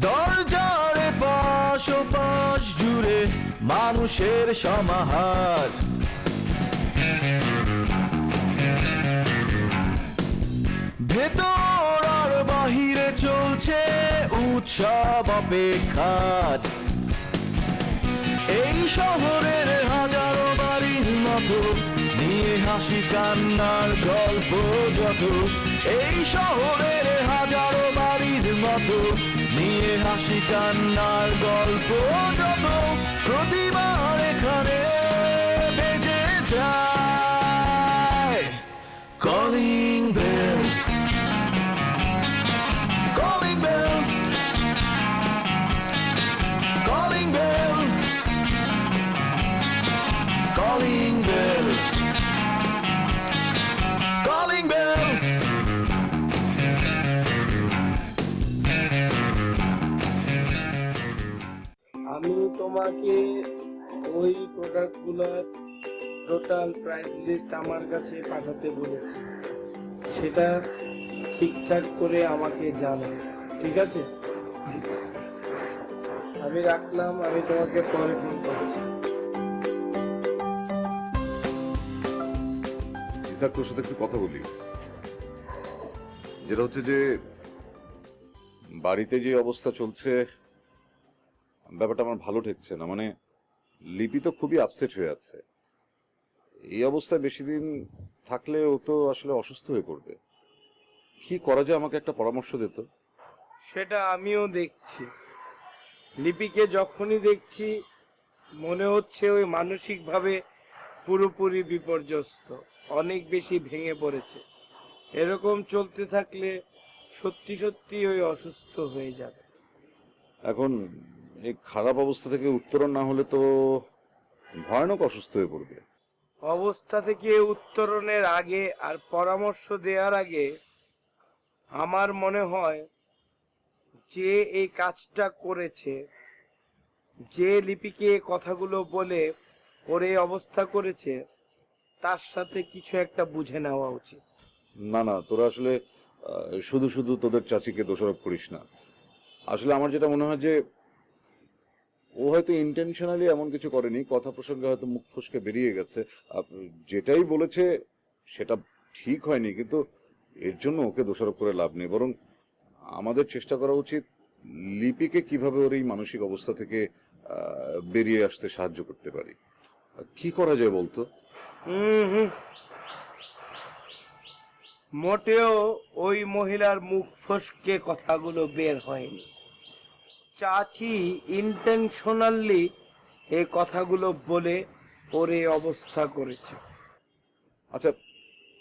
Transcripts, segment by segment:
দরজার পাশ ও পাশ জুড়ে মানুষের সমাহার, ভেতর আর বাহিরে চলছে উৎসব অপেক্ষার। এই শহরের হাজারো বাড়ির মতো নিয়ে হাসি কান্নার গল্প যত, এই শহরের হাজারো বাড়ির মতো নিয়ে হাসি কান্নার গল্প যত, প্রতিবার এখানে বেজে যায় calling bell, calling bell, calling bell, calling bell, calling bell. আমি তোমাকে ওই প্রোডাক্টগুলোর টোটাল প্রাইস লিস্ট আমার কাছে পাঠাতে বলেছি, সেটা ঠিকঠাক করে আমাকে জানাও, ঠিক আছে? আমি রাখলাম, আমি তোমাকে পরে ফোন করছি। স্যার, তোর সাথে একটু কথা বলি। যেটা হচ্ছে যে বাড়িতে যে অবস্থা চলছে, ব্যাপারটা আমার ভালো ঠেকছে না। মানে লিপি তো খুবই আপসেট হয়ে আছে। এই অবস্থায় বেশি দিন থাকলে ও তো আসলে অসুস্থ হয়ে পড়বে। কি করা যায়, আমাকে একটা পরামর্শ দিত। সেটা আমিও দেখছি, লিপিকে যখনই দেখছি মনে হচ্ছে ওই মানসিকভাবে পুরোপুরি বিপর্যস্ত, অনেক বেশি ভেঙে পড়েছে। এরকম চলতে থাকলে সত্যি সত্যি ওই অসুস্থ হয়ে যাবে। এখন এই খারাপ অবস্থা থেকে উত্তরণ না হলে তো ভয়ানক অসুস্থ হয়ে পড়বে। অবস্থা থেকে উত্তরণের আগে আর পরামর্শ দেওয়ার আগে আমার মনে হয় যে এই কাজটা করেছে, যে লিপিকে কথাগুলো বলে ওর এই অবস্থা করেছে, তার সাথে কিছু একটা বুঝে নেওয়া উচিত। না না, তোরা আসলে শুধু শুধু তোদের চাচিকে দোষারোপ করিস না। আসলে আমার যেটা মনে হয় যে ও হয়তো ইন্টেনশনালি এমন কিছু করেনি, কথা প্রসঙ্গে হয়তো মুখ ফসকে বেরিয়ে গেছে। যেটাই বলেছে সেটা ঠিক হয়নি, কিন্তু এর জন্য ওকে দোষারোপ করে লাভ নেই। বরং আমাদের চেষ্টা করা উচিত লিপিকে কিভাবে ওর এই মানসিক অবস্থা থেকে বেরিয়ে আসতে সাহায্য করতে পারি। কি করা যায় বলতো? মোটেও ওই মহিলার মুখ ফসকে কথাগুলো বের হয়নি। চাচি ইন্টেনশনালি এই কথাগুলো বলে ওর এই অবস্থা করেছে। আচ্ছা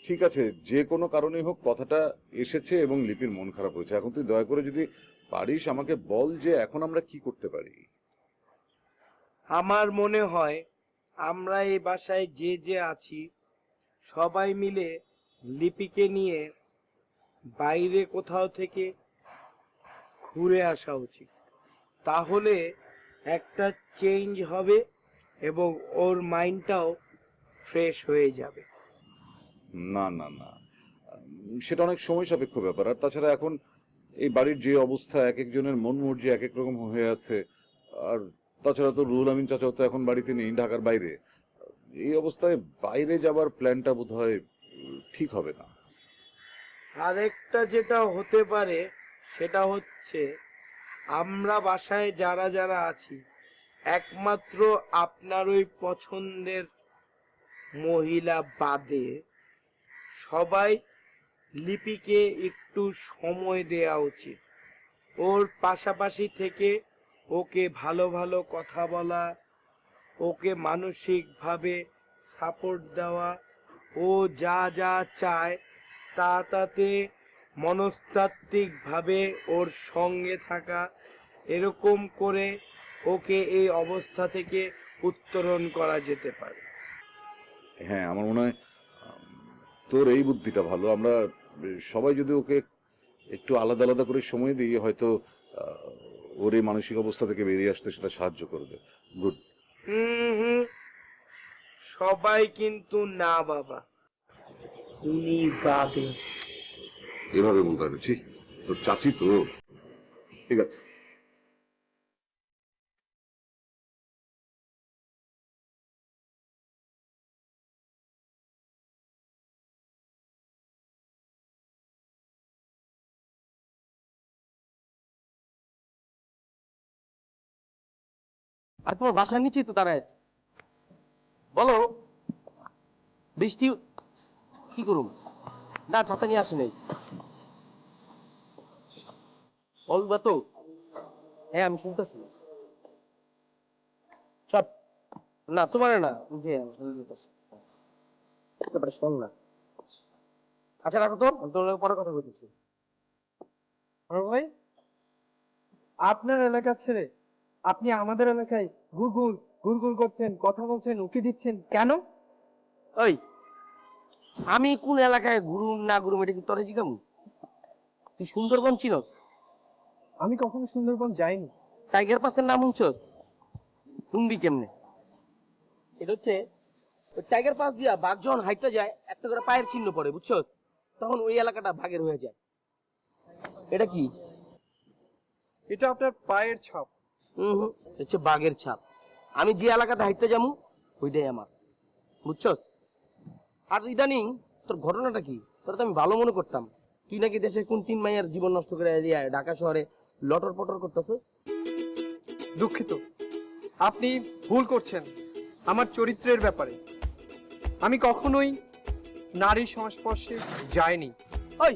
ঠিক আছে, যে কোনো কারণেই হোক কথাটা এসেছে এবং লিপির মন খারাপ হয়েছে। এখন তুই দয়া করে যদি পারিস আমাকে বল যে এখন আমরা কি করতে পারি। আমার মনে হয় আমরা এই বাসায় যে যে আছি সবাই মিলে লিপিকে নিয়ে বাইরে কোথাও থেকে ঘুরে আসা উচিত। তাহলে একটা চেঞ্জ হবে এবং ওর মাইন্ডটাও ফ্রেশ হয়ে যাবে। না না না, সেটা অনেক সময় সাপেক্ষ ব্যাপার। আর তাছাড়া এখন এই বাড়ির যে অবস্থা, এক একজনের মন মর্জি এক এক রকম হয়ে আছে। আর তাছাড়া তো রুহুল আমিন চাচাও তো এখন বাড়িতে নেই, ঢাকার বাইরে। এই অবস্থায় বাইরে যাবার প্ল্যানটা বোধহয় ঠিক হবে না। আরেকটা যেটা হতে পারে সেটা হচ্ছে আমরা বাসায় যারা যারা আছি একমাত্র আপনার ওই পছন্দের মহিলা বাদে সবাই লিপিকে একটু সময় দেওয়া উচিত। ওর পাশাপাশি থেকে ওকে ভালো ভালো কথা বলা, ওকে মানসিকভাবে সাপোর্ট দেওয়া, ও যা যা চায় তাতে মনস্তাত্ত্বিকভাবে ওর সঙ্গে থাকা, এরকম করে ওকে এই অবস্থা থেকে উত্তরণ করা যেতে পারে। হ্যাঁ, আমার মনে হয় তোর এই বুদ্ধিটা ভালো। আমরা সবাই যদি ওকে একটু আলাদা আলাদা করে সময় দিই, হয়তো ওর এই মানসিক অবস্থা থেকে বেরিয়ে আসতে সেটা সাহায্য করবে। গুড। সবাই কিন্তু না বাবা, উনি বাদে। এভাবে বলতে হবে, ঠিক তোর চাচি তো। ঠিক আছে। আর তোমার বাসার নিচেই তো দাঁড়ায় আছে। বলো, বৃষ্টি কি করুম? না, ছাতা নিয়ে আসি নাই। বলবা তো? হ্যাঁ, আমি শুনতেছি। সব না, তোমার না, শোন না। আচ্ছা রাখো তো, আমি তোমার লগে পরে কথা বলতেছি। ভাই, আপনার এলাকা ছেড়ে আপনি আমাদের এলাকায় ঘুরঘুর ঘুরঘুর করছেন, কথা বলছেন, উকি দিচ্ছেন কেন? ওই, আমি কোন এলাকায় ঘুরুম না ঘুরুম এটা কি তোরে জিজ্ঞামু? তুই সুন্দরবন চিনস? আমি কখনো সুন্দরবন যাইনি। টাইগার পাসের নাম শুনছস? শুনবি কেমনে? এটা হচ্ছে ওই টাইগার পাস দিয়া বাঘ যখন হাইটটা যায়, একটা করে পায়ের চিহ্ন পড়ে, বুঝছস? তখন ওই এলাকাটা বাঘের হয়ে যায়। এটা কি? এটা আপনার পায়ের ছাপ। হচ্ছে বাঘের ছাপ। আমি যে এলাকাটা হাইটতে যাবো ওইটাই আমার, বুঝছস? আর ইদানিং তোর ঘটনাটা কি? তোর তো আমি ভালো মনে করতাম তুই নাকি দেশের কোন 3 মাইয়ার জীবন নষ্ট করে দিয়ে ঢাকা শহরে লটর পটর করতেছিস। দুঃখিত, আপনি ভুল করছেন আমার চরিত্রের ব্যাপারে। আমি কখনোই নারীর সংস্পর্শে যাইনি। ওই,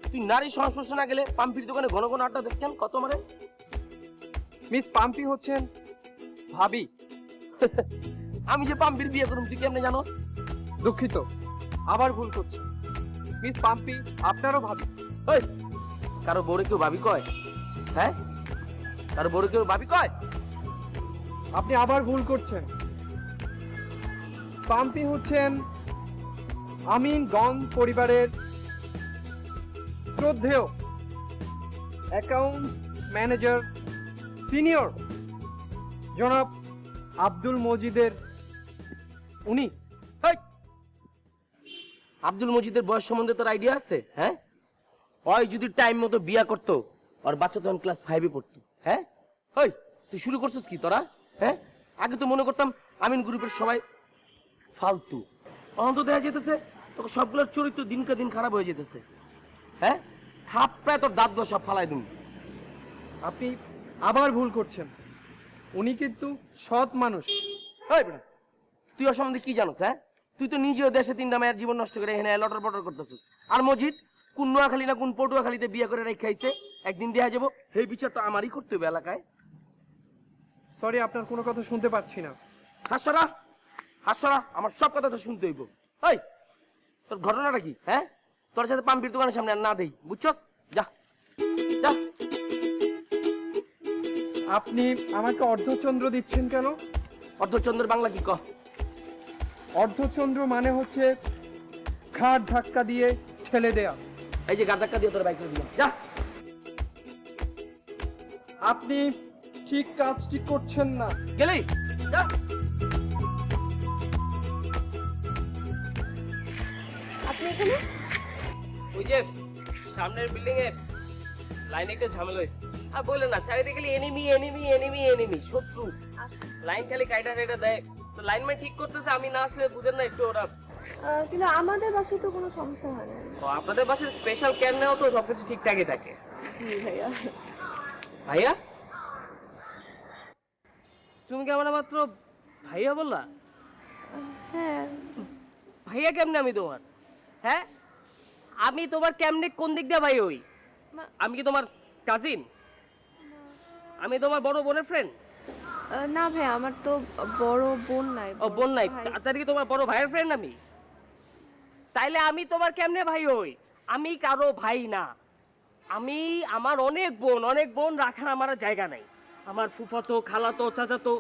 তুই নারীর সংস্পর্শে না গেলে পাম্পির দোকানে ঘন ঘন আড্ডা দেখছেন কত মারে? মিস পাম্পি হচ্ছেন ভাবি। আমি যে পাম্পির বিয়ে করুম তুই কেমনে জানোস? দুঃখিত, আবার ভুল করছেন। মিস পাম্পি আপনারও ভাবি। ওই, কারো বউরে কেউ ভাবি কয়? হ্যাঁ, কারো বউরে কেউ ভাবি কয়? আপনি আবার ভুল করছেন। পাম্পি হচ্ছেন আমিনগঞ্জ পরিবারের শ্রদ্ধেয় অ্যাকাউন্টস ম্যানেজার সিনিয়র জনাব আব্দুল মজিদের উনি। এই, আব্দুল মজিদের বয়স সম্বন্ধে তোর আইডিয়া আছে? হ্যাঁ, ওই যদি টাইম মতো বিয়া করতো, আর বাচ্চা তখন ক্লাস 5-এ পড়তো। হ্যাঁ, ওই তুই শুরু করছিস কি তোরা? হ্যাঁ, আগে তো মনে করতাম আমিন গ্রুপের সবাই ফালতু, অন্ত দেখা যেতেছে তোকে সবগুলোর চরিত্র দিনকে দিন খারাপ হয়ে যেতেছে। হ্যাঁ, থাপ প্রায় তোর দাঁত সব ফালাই দিন। আপনি আবার ভুল করছেন। উনি কিন্তু সৎ মানুষ। ওই বেটা, তুই ওর সম্বন্ধে কি জানোস? হ্যাঁ, তুই তো নিজেও দেশে 3টা মায়ের জীবন নষ্ট করে এখানে লটর পটর করতেছিস। আর মজিদ কোন নোয়াখালী না কোন পটুয়াখালীতে বিয়ে করে রেখাইছে, একদিন দেখা যাবো এই বিচার তো আমারই করতে হবে এলাকায়। সরি, আপনার কোনো কথা শুনতে পাচ্ছি না। হাসরা হাসরা, আমার সব কথা তো শুনতে হইব। ওই, তোর ঘটনাটা কি? হ্যাঁ, তোর সাথে পাম্পির দোকানের সামনে আর না দেই, বুঝছস? যা যা। আপনি আমাকে অর্ধচন্দ্র দিচ্ছেন কেন? অর্ধচন্দ্রের বাংলা কি? ক। অর্ধচন্দ্র মানে হচ্ছে ঘাড় ধাক্কা দিয়ে ঠেলে দেয়া। এই যে গাড় ধাক্কা দিয়ে তোর বাইক দিলাম, যা। আপনি ঠিক কাজটি করছেন না। গেলি যা। আপনি এখানে? ওই যে সামনের বিল্ডিং এ লাইনে একটা ঝামেলা হয়েছে। আর বললে না, চারিদিকে খালি এনিমি এনিমি এনিমি এনিমি, শত্রু। লাইন খালি কাইটা কাইটা দেয়। তো লাইনম্যান ঠিক করতেছে, আমি না আসলে বুঝেন না একটু ওরা। কিন্তু আমাদের বাসায় তো কোনো সমস্যা হয় না। ও, আপনাদের বাসায় স্পেশাল কেয়ার নেওয়া তো সবকিছু ঠিকঠাকই থাকে। জি ভাইয়া। ভাইয়া, তুমি কি আমার মাত্র ভাইয়া বললা? হ্যাঁ। ভাইয়া কেমনে আমি তোমার? হ্যাঁ, আমি তোমার কেমনে কোন দিক দিয়ে ভাই হই? আমি কি তোমার কাজিন? আমি তোমার বড় বোনের ফ্রেন্ড? না ভাই, আমার তো বড় বোন নাই। ও, বোন নাই? ভাই। তাহলে কি তোমার বড় ভাইয়ের ফ্রেন্ড আমি? তাইলে আমি তোমার কেমনে ভাই হই? আমি কারো ভাই না। আমি, আমার অনেক বোন রাখার আমার জায়গা নাই। আমার ফুফাতো, খালাতো, চাচাতো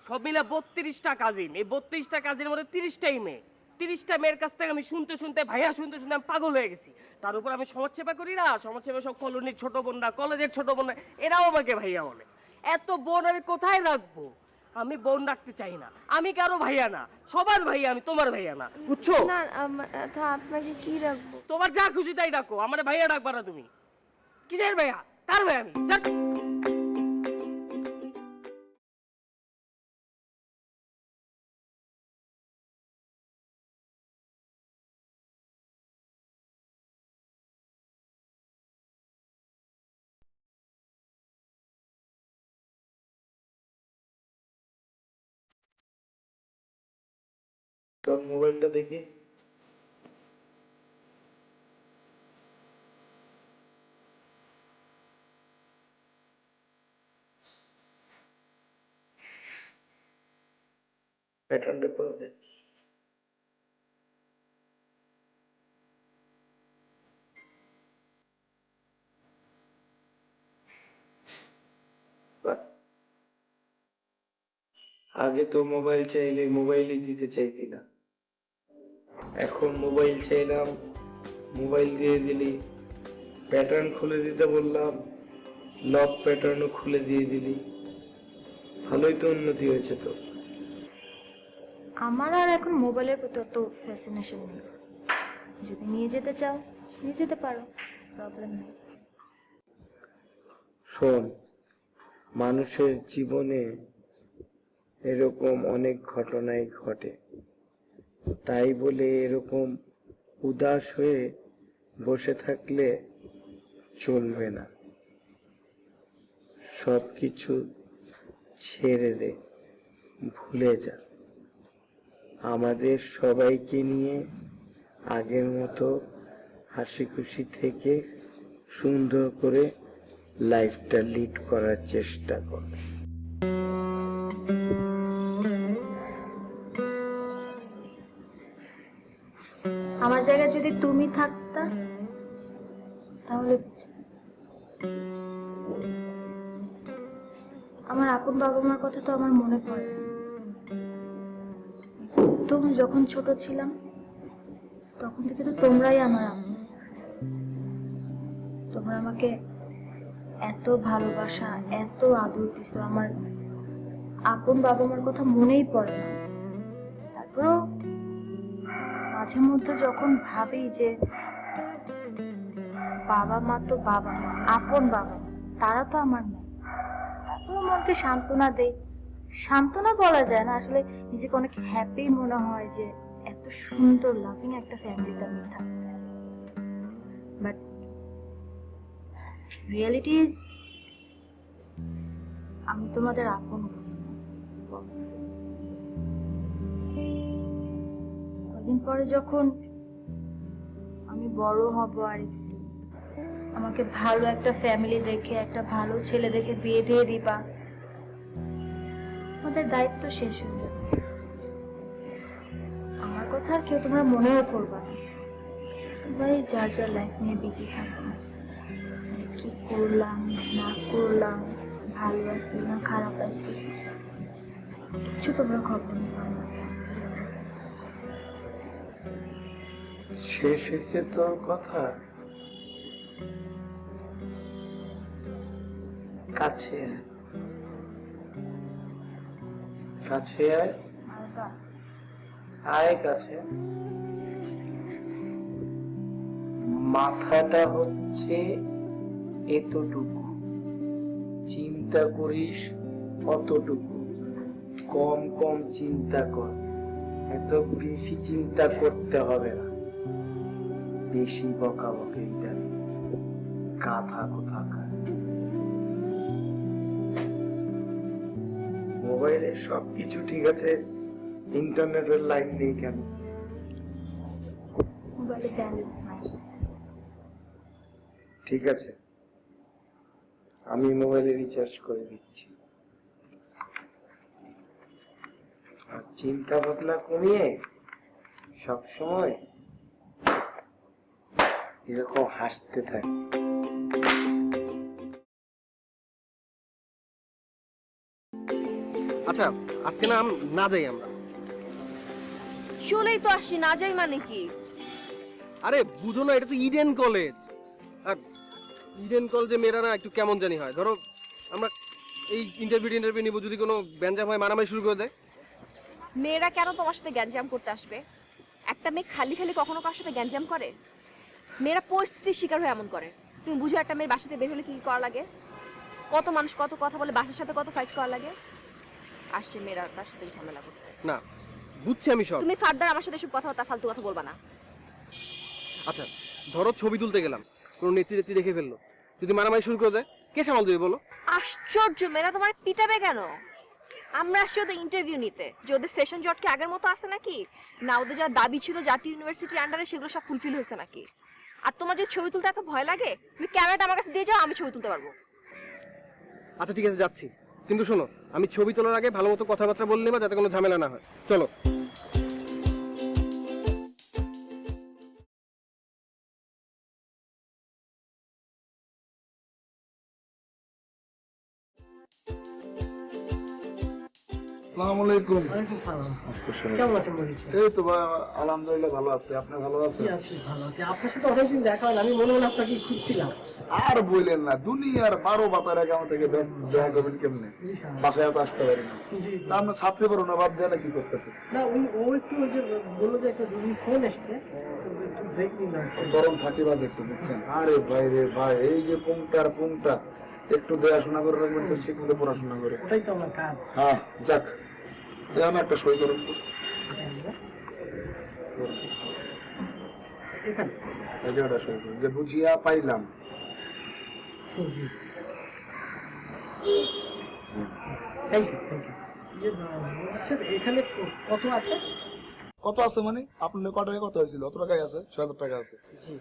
সব মিলে 32টা কাজিন। এই 32টা কাজিনের মধ্যে 30টাই মেয়ে। 30টা মেয়ের কাছ থেকে আমি শুনতে শুনতে ভাইয়া শুনতে শুনতে আমি পাগল হয়ে গেছি। তার উপর আমি সমাজসেবা করি না, সমাজসেবা সব কলোনির ছোট বোনরা, কলেজের ছোট বোনরা, এরাও আমাকে ভাইয়া বলে। এত বোন আমি কোথায় রাখবো? আমি বোন রাখতে চাই না, আমি কারো ভাইয়া না, সবার ভাইয়া আমি, তোমার ভাইয়া না, বুঝছো? না তো আপনাকে কি রাখবো? তোমার যা খুশি তাই ডাকো, আমার ভাইয়া ডাকবা না তুমি। কিসের ভাইয়া, কার ভাইয়া আমি? ছাড়। তোর মোবাইলটা দেখি। প্যাটার্নটা করে দে। বাহ। আগে তো মোবাইল চাইলে মোবাইলই দিতে চাইতি না, এখন মোবাইল চাইলাম মোবাইল দিয়ে দিলি, প্যাটার্ন খুলে দিতে বললাম লক প্যাটার্নও খুলে দিয়ে দিলি। ভালোই তো উন্নতি হয়েছে তো। আমার আর এখন মোবাইলের প্রতি অত ফ্যাসিনেশন নেই। যদি নিয়ে যেতে চাও নিয়ে যেতে পারো, প্রবলেম নেই। শোন, মানুষের জীবনে এরকম অনেক ঘটনাই ঘটে, তাই বলে এরকম উদাস হয়ে বসে থাকলে চলবে না। সবকিছু ছেড়ে দে, ভুলে যা। আমাদের সবাইকে নিয়ে আগের মতো হাসি খুশি থেকে সুন্দর করে লাইফটা লিড করার চেষ্টা কর। আমার জায়গায় যদি তুমি থাকতা তাহলে আমার আপন বাবা মার কথা তো আমার মনে পড়ে। তুমি যখন ছোট ছিলাম তখন থেকে তো তোমরাই আমার আপন। তোমরা আমাকে এত ভালোবাসা, এত আদর দিছো, আমার আপন বাবা মার কথা মনেই পড়ে না। তারপরও মাঝে মধ্যে যখন ভাবি যে বাবা মা তো বাবা মা, আপন বাবা মা, তারা তো আমার নেই, তারপর মনকে সান্ত্বনা দেই। সান্ত্বনা বলা যায় না, আসলে নিজেকে অনেক হ্যাপি মনে হয় যে এত সুন্দর লাভিং একটা ফ্যামিলিতে আমি থাকতেছি। বাট রিয়েলিটি ইজ আমি তোমাদের আপন। কদিন পরে যখন আমি বড় হব আর আমাকে ভালো একটা ফ্যামিলি দেখে, একটা ভালো ছেলে দেখে বিয়ে দিয়ে দিবা, আমাদের দায়িত্ব শেষ হয়ে যাবে। আমার কথা আর কেউ তোমরা মনেও করবা না, সবাই যার যার লাইফ নিয়ে বিজি থাকবে। কি করলাম না করলাম, ভালো আছি না খারাপ আছি, কিছু তোমরা খবর নিবা না। শেষ হয়েছে তোর কথা? কাছে আয়, কাছে আয়, আয় কাছে। মাথাটা হচ্ছে এতটুকু, চিন্তা করিস অতটুকু, কম কম চিন্তা কর, এত বেশি চিন্তা করতে হবে না। বেশি বকাবকি দেন, গাধা কোথাকার। মোবাইলে সবকিছু ঠিক আছে, ইন্টারনেটের লাইন নেই কেন? মোবাইলে ব্যালেন্স নাই। ঠিক আছে, আমি মোবাইলে রিচার্জ করে দিচ্ছি। আর চিন্তা ভাবনা কমিয়ে সবসময় এরকম হাসতে থাকি। আচ্ছা, আজকে না যাই আমরা। চলেই তো আসি, না যাই মানে কি? আরে বুঝো না, এটা তো ইডেন কলেজ, আর ইডেন কলেজে মেয়েরা না একটু কেমন জানি হয়। ধরো আমরা এই ইন্টারভিউ নিব, যদি কোনো ব্যানজাম হয় মারামারি শুরু করে দেয়? মেয়েরা কেন তোমার সাথে গ্যাঞ্জাম করতে আসবে? একটা মেয়ে খালি খালি কখনো কারোর সাথে গ্যাঞ্জাম করে? মেয়েরা পরিস্থিতির শিকার হয়ে এমন করে। তুমি বুঝো একটা মেয়ের বাসাতে বের হলে কি করা লাগে? কত মানুষ কত কথা বলে, বাসার সাথে কত ফাইট করা লাগে। আসছে মেয়েরা তার সাথে ঝামেলা করতে। না, বুঝছি আমি সব। তুমি ফার্দার আমার সাথে সব কথাবার্তা ফালতু কথা বলবা না। আচ্ছা, ধরো ছবি তুলতে গেলাম, কোনো নেত্রী দেখে ফেললো, যদি মারামারি শুরু করে দেয়, কে সামাল দেবে বলো? আশ্চর্য, মেয়েরা তোমার পিটাবে কেন? আমরা আসছি ওদের ইন্টারভিউ নিতে, যে ওদের সেশন জট কি আগের মতো আছে নাকি, না ওদের যা দাবি ছিল জাতীয় ইউনিভার্সিটির আন্ডারে সেগুলো সব ফুলফিল হয়েছে নাকি। আর তোমার যে ছবি তুলতে এত ভয় লাগে, তুমি ক্যামেরাটা আমার কাছে দিয়ে যাও, আমি ছবি তুলতে পারবো। আচ্ছা ঠিক আছে, যাচ্ছি, কিন্তু শোনো, আমি ছবি তোলার আগে ভালো মতো কথাবার্তা বললে বা যাতে কোনো ঝামেলা না হয়। চলো। আসসালামু আলাইকুম। কেমন আছেন মজিদ সাহেব? এই তো ভাই, আলহামদুলিল্লাহ ভালো আছি। আপনি ভালো আছেন? ভালো আছি। আপনার সাথে অনেকদিন দেখা হয় না, আমি মনে মনে আপনাকে খুঁজছিলাম। আর বললেন না, দুনিয়ার 12 বাতার একাউন্ট থেকে ব্যস্ত দেখা করবেন কেমনে? বাসায় তো আসতে পারি না। তা আপনার ছাত্রী পারো না, বাদ দেয় না, কি করতেছে? না, ও একটু ওই যে বললো যে একটা জরুরি ফোন এসছে, একটু ব্রেক নিলাম। তরুণ ফাঁকিবাজ একটু বুঝছেন। আরে ভাই রে ভাই, এই যে পুংটা একটু দেখাশোনা করে রাখবেন তো, ঠিক মতো পড়াশোনা করে। ওটাই তো আমার কাজ। হ্যাঁ, যাক, এখন একটা সই করুন তো। এখানে এই যে ওটা সই করুন, যে বুঝিয়া পাইলাম। জি, থ্যাংক ইউ। আচ্ছা, এখানে কত আছে? কত আছে মানে? আপনার কত টাকা কত হয়েছিল? অত টাকাই আছে, 6000 টাকা আছে। জি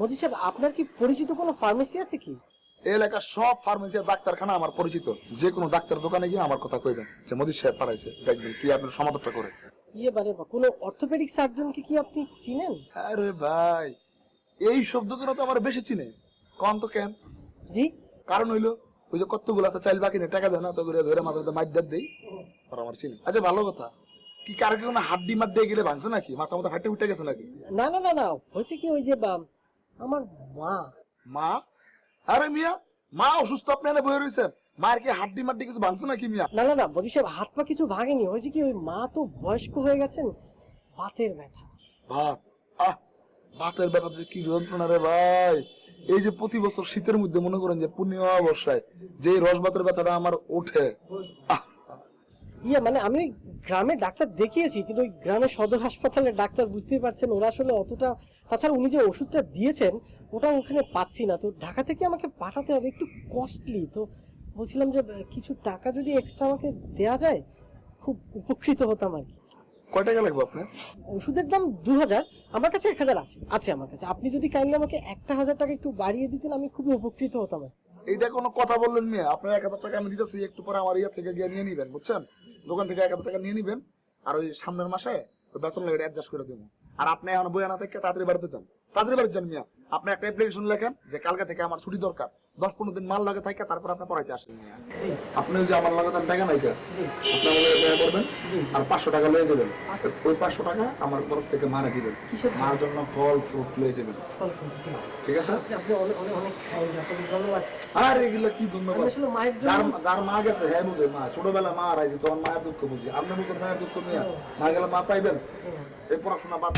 মজিদ সাহেব, আপনার কি পরিচিত কোনো ফার্মেসি আছে কি? এই এলাকার সব ফার্মেসি ডাক্তারখানা আমার পরিচিত। যে কোনো ডাক্তার দোকানে গিয়ে আমার কথা কইবেন যে মোদি সাহেব পাঠাইছে, দেখবেন কি আপনার সমাধানটা করে। কোনো অর্থোপেডিক সার্জনকে কি আপনি চিনেন? আরে ভাই, এই শব্দ কেন তো আমার বেশি চিনে, কম তো কেন? জি, কারণ হইলো ওই যে কতগুলো আছে চাইল বাকি নেই, টাকা দেয় না, তো করে ধরে মাথার মধ্যে মাইদার দেই, আর আমার চিনে। আচ্ছা ভালো কথা, কি কার কি কোনো হাড্ডি মাড্ডি গেলে ভাঙছে নাকি? মাথা মাথা ফাটে উঠে গেছে নাকি? না না না না, হয়েছে কি, ওই যে আমার মা? আরে মিয়া, মা অসুস্থ, আপনি এনে বয়ে রয়েছেন, মায়ের কি হাড্ডি মাড্ডি কিছু ভাঙছে নাকি মিয়া? না না না বদি সাহেব, হাত পা কিছু ভাঙেনি। হয়েছে কি, ওই মা তো বয়স্ক হয়ে গেছেন, বাতের ব্যথা। ভাত? ভাতের ব্যথা যে কি যন্ত্রণা রে ভাই! এই যে প্রতি বছর শীতের মধ্যে মনে করেন যে পূর্ণিমা অবস্যায় যে রস ভাতের ব্যথাটা আমার ওঠে, মানে আমি ওই গ্রামের ডাক্তার দেখিয়েছি, কিন্তু ওই গ্রামের সদর হাসপাতালের ডাক্তার বুঝতেই পারছেন, ওরা আসলে অতটা, তাছাড়া উনি যে ওষুধটা দিয়েছেন ওটা ওখানে পাচ্ছি না, তো ঢাকা থেকে আমাকে পাঠাতে হবে, একটু কস্টলি। তো বলছিলাম যে কিছু টাকা যদি এক্সট্রা আমাকে দেয়া যায় খুব উপকৃত হতাম আর কি। কয় টাকা লাগবে আপনার? ওষুধের দাম 2000, আমার কাছে 1000 আছে আমার কাছে। আপনি যদি কাইন্ডলি আমাকে 1000 টাকা একটু বাড়িয়ে দিতেন, আমি খুবই উপকৃত হতাম। এইটা কোনো কথা বললেন মেয়ে? আপনার 1000 টাকা আমি দিতেছি, একটু পরে আমার ইয়া থেকে গিয়ে নিয়ে নিবেন, বুঝছেন? দোকান থেকে 1000 টাকা নিয়ে নিবেন, আর ওই সামনের মাসে বেতন লেগে অ্যাডজাস্ট করে দেবো। আর আপনি এখন বই আনা থেকে তাড়াতাড়ি বাড়িতে যান, তাড়াতাড়ি বাড়িতে যান মিয়া। আপনি একটা অ্যাপ্লিকেশন লেখেন যে কালকে থেকে আমার ছুটি দরকার, 10-15 দিন মাল লাগে থাকে, তারপর আপনি পড়াইতে আসেন মিয়া। আপনি ওই যে আমার লাগাতার টাকা নাই, আপনি আমাকে করবেন আর 500 টাকা লয়ে যাবেন। ওই 500 টাকা আমার তরফ থেকে মারা দিবেন, মার জন্য ফল ফ্রুট লয়ে যাবেন, ঠিক আছে? আর এগুলো কি ধন্যবাদ? যার মা গেছে হ্যাঁ বুঝে, মা ছোটবেলা মা হারাইছে, তখন মায়ের দুঃখ বুঝি। আপনি বুঝেন মায়ের দুঃখ নিয়ে, মা গেলে মা পাইবেন। এই পড়াশোনা বাদ